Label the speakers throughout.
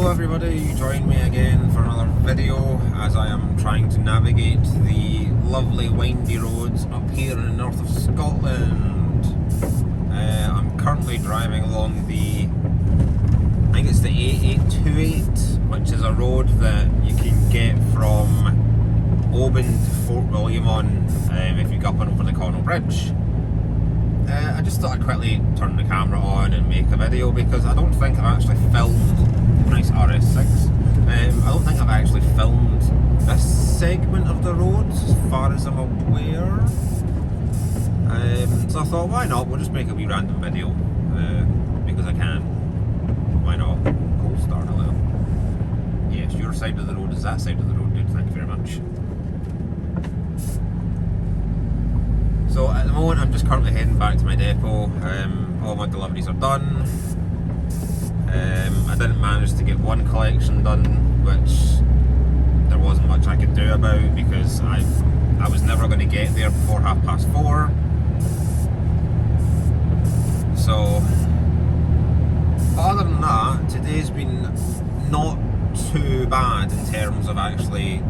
Speaker 1: Hello everybody, join me again for another video as I am trying to navigate the lovely windy roads up here in the north of Scotland. I'm currently driving along I think it's the 8828, which is a road that you can get from Oban to Fort William on if you go up and over the Connell Bridge. I just thought I'd quickly turn the camera on and make a video because I don't think I've actually filmed, nice RS6, I don't think I've actually filmed this segment of the roads as far as I'm aware. So I thought, why not, we'll just make a wee random video, because I can. Why not? Cold start a little. Yes, your side of the road is that side of the road, dude, thank you very much. So at the moment I'm just currently heading back to my depot. All my deliveries are done. I didn't manage to get one collection done, which there wasn't much I could do about because I was never going to get there before 4:30. So other than that, today's been not too bad in terms of actually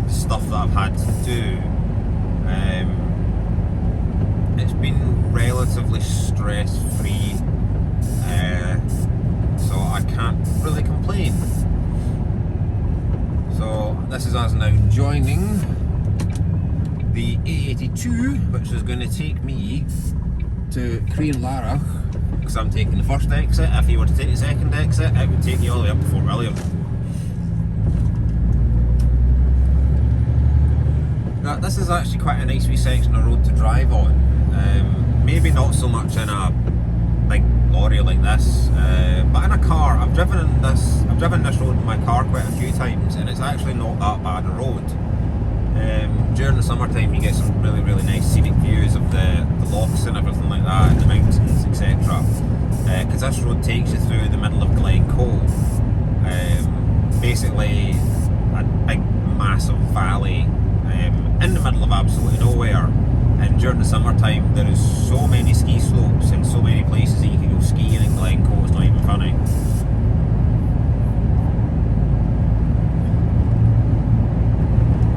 Speaker 1: stuff that I've had to do. It's been relatively stress-free, so I can't really complain. So this is us now joining the A82, which is going to take me to Crianlarich, because I'm taking the first exit. If you were to take the second exit, it would take you all the way up to Fort William. Now, this is actually quite a nice wee section of road to drive on. Maybe not so much in a big lorry like this, but in a car. I've driven this road in my car quite a few times, and it's actually not that bad a road. During the summertime, you get some really nice scenic views of the lochs and everything like that, and the mountains, etc. Because this road takes you through the middle of Glencoe, basically a big massive valley in the middle of absolutely nowhere. And during the summertime there is so many ski slopes and so many places that you can go skiing in Glencoe, it's not even funny.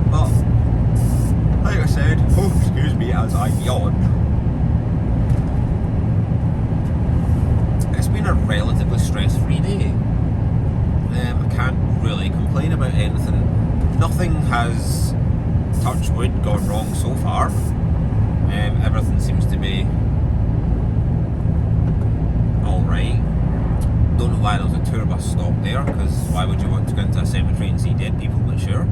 Speaker 1: But like I said, oh excuse me as I yawn, it's been a relatively stress-free day. I can't really complain about anything. Nothing has, touch wood, gone wrong so far. Everything seems to be alright. Don't know why there was a tour bus stop there, because why would you want to go into a cemetery and see dead people, but sure.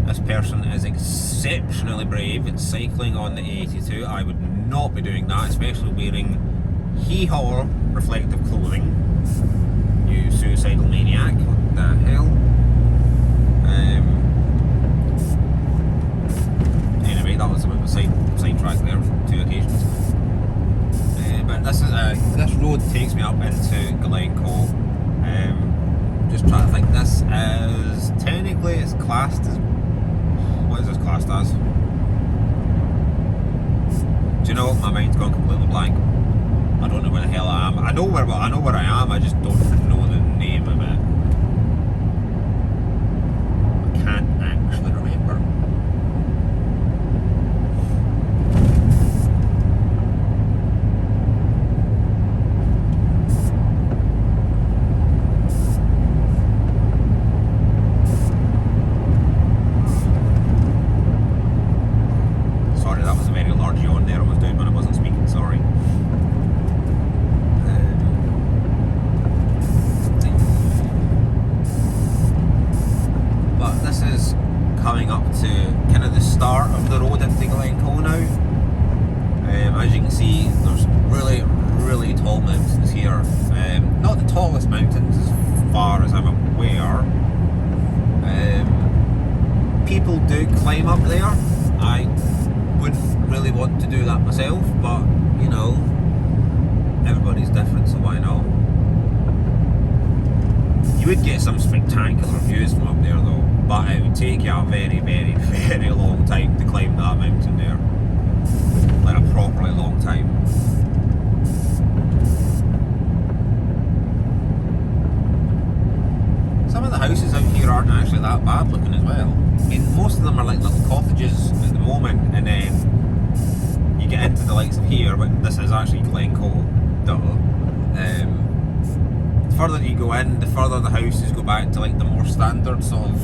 Speaker 1: This person is exceptionally brave. It's cycling on the A82. I would not be doing that, especially wearing hee-haw reflective clothing. You suicidal maniac, what the hell? Anyway, that was a bit of a sidetrack there on 2 occasions. But this road takes me up into Glencoe. Just trying to think, this is technically it's classed as, what is this classed as? Do you know what? My mind's gone completely blank. I don't know where the hell I am. I know where I am, I just don't know the name of it. I can't actually remember. Sorry, that was a very large yawn there I was doing when I wasn't speaking, sorry. But this is coming up to kind of the start of the road into Glencoe now. As you can see, there's really tall mountains here. Not the tallest mountains as far as I'm aware. People do climb up there. I wouldn't really want to do that myself, but you know, everybody's different, so why not? You would get some spectacular views from up there though, but it would take you a very long time to climb that mountain there. Like a properly long time. bad looking as well. I mean, most of them are like little cottages at the moment, and then you get into the likes of here, but this is actually Glencoe, the further you go in, the further the houses go back to like the more standard sort of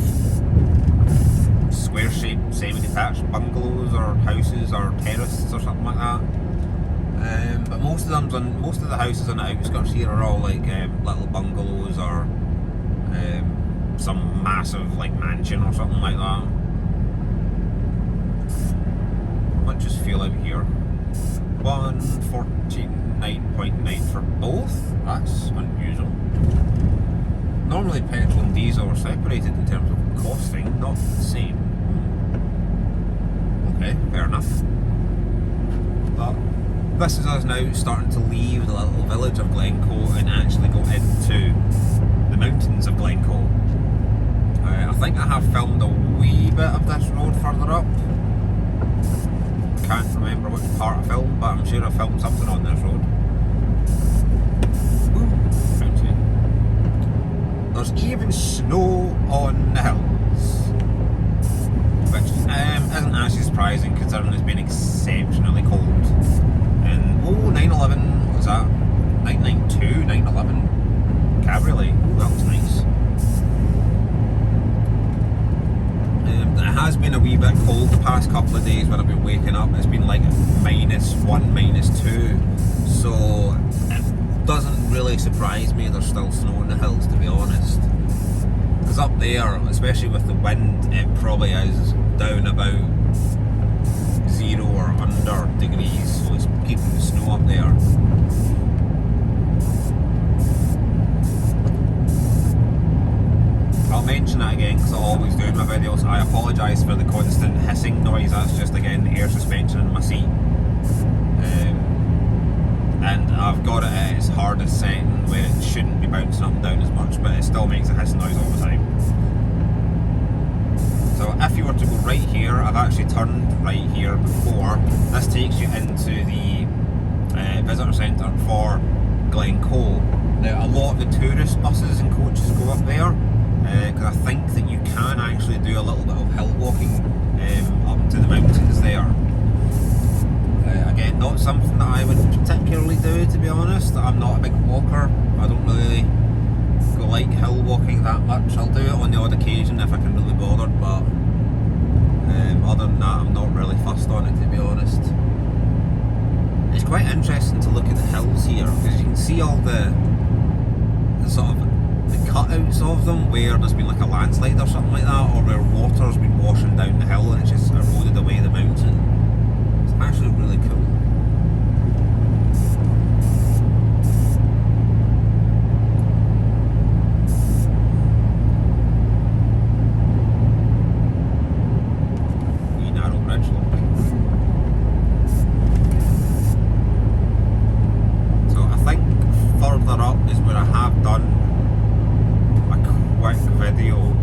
Speaker 1: square shaped semi-detached bungalows or houses or terraces or something like that. But most of the houses on the outskirts here are all like little bungalows or some massive like mansion or something like that. Let's just feel out here. 149.9 for both. That's unusual. Normally petrol and diesel are separated in terms of costing, not the same. Okay, fair enough. But this is us now starting to leave the little village of Glencoe and actually go into the mountains of Glencoe. I think I have filmed a wee bit of this road further up. Can't remember which part I filmed, but I'm sure I filmed something on this road. Mountain. There's even snow on the hills, which isn't actually surprising considering it's been exceptionally cold. And 911, what was that? 992, 911 Cabriolet. Oh, that was nice. It has been a wee bit cold the past couple of days when I've been waking up. It's been like -1, -2, so it doesn't really surprise me there's still snow on the hills, to be honest. Because up there, especially with the wind, it probably is down about 0 or under degrees, so it's keeping the snow up there. I'll mention that again because I always do in my videos. I apologise for the constant hissing noise. That's just again the air suspension in my seat. And I've got it at its hardest setting where it shouldn't be bouncing up and down as much, but it still makes a hissing noise all the time. So if you were to go right here, I've actually turned right here before. This takes you into the visitor centre for Glencoe. Now a lot of the tourist buses and coaches go up there. Because I think that you can actually do a little bit of hill walking up to the mountains there. Again, not something that I would particularly do, to be honest. I'm not a big walker. I don't really like hill walking that much. I'll do it on the odd occasion if I can really be bothered, but other than that, I'm not really fussed on it, to be honest. It's quite interesting to look at the hills here because you can see all the sort of the cutouts of them where there's been like a landslide or something like that, or where water's been washing down the hill and it's just eroded away the mountain. It's actually really cool. Wee narrow bridge, look. So I think further up is where I have done quick video.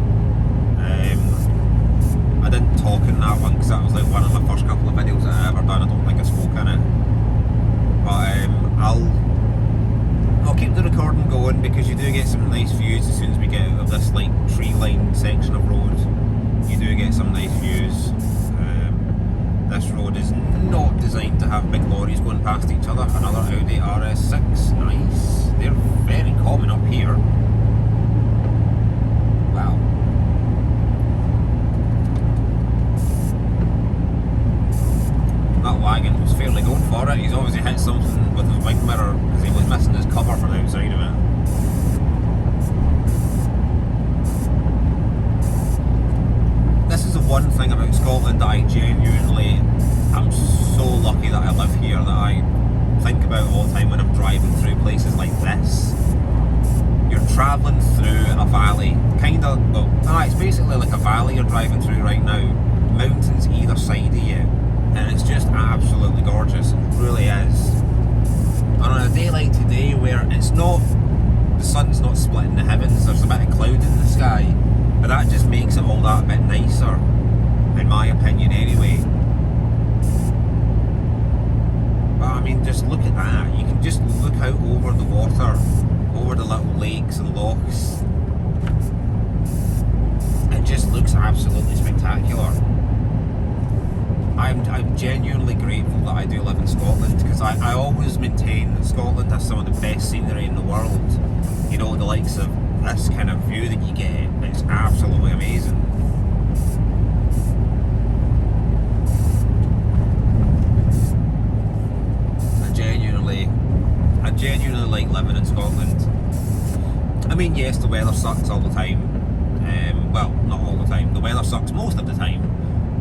Speaker 1: I didn't talk in that one because that was like one of my first couple of videos that I ever done. I don't think I spoke in it, but I'll keep the recording going because you do get some nice views as soon as we get out of this like tree-lined section of road. You do get some nice views. This road is not designed to have big lorries going past each other. Another Audi RS6, nice. They're very common up here. Wow. That wagon was fairly going for it. He's obviously hit something with his wing mirror because he was missing his cover from the outside of it. This is the one thing about Scotland that I genuinely am so lucky that I live here, that I think about all the time when I'm driving through places like this. You're travelling through a valley, kind of, well, it's basically like a valley you're driving through right now. Mountains either side of you, and it's just absolutely gorgeous. It really is. And on a day like today where it's not, the sun's not splitting the heavens, there's a bit of cloud in the sky, but that just makes it all that bit nicer, in my opinion anyway. But I mean, just look at that. You can just look out over the water, over the little lakes and lochs, it just looks absolutely spectacular. I'm genuinely grateful that I do live in Scotland, because I always maintain that Scotland has some of the best scenery in the world. You know, the likes of this kind of view that you get, it's absolutely amazing. I genuinely like living in Scotland. I mean, yes, the weather sucks all the time. Well, not all the time. The weather sucks most of the time,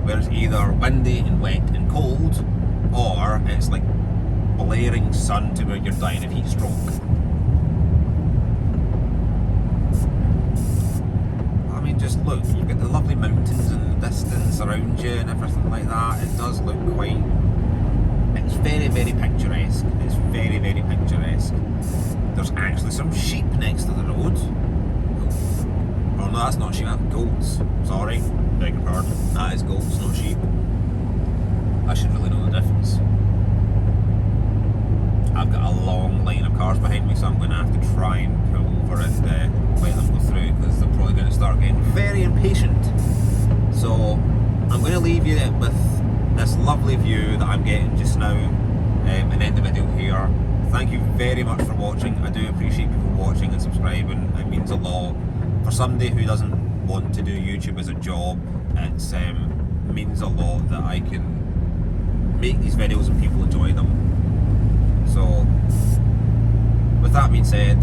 Speaker 1: where it's either windy and wet and cold, or it's like blaring sun to where you're dying of heat stroke. I mean, just look, you've got the lovely mountains in the distance around you and everything like that. It does look quite... It's very, very picturesque. It's very, very picturesque. There's actually some sheep next to the road. Oh no, that's not sheep, that's goats. Sorry, beg your pardon. That is goats, not sheep. I should really know the difference. I've got a long line of cars behind me, so I'm going to have to try and pull over and let them go through, because they're probably going to start getting very impatient. So I'm going to leave you with this lovely view that I'm getting just now, and end the video here. Thank you very much for watching. I do appreciate people watching and subscribing. It means a lot. For somebody who doesn't want to do YouTube as a job, it means a lot that I can make these videos and people enjoy them. So, with that being said,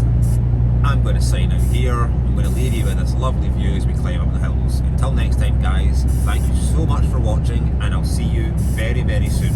Speaker 1: I'm going to sign out here. I'm going to leave you with this lovely view as we climb up the hills. Until next time, guys, thank you so much for watching, and I'll see you very, very soon.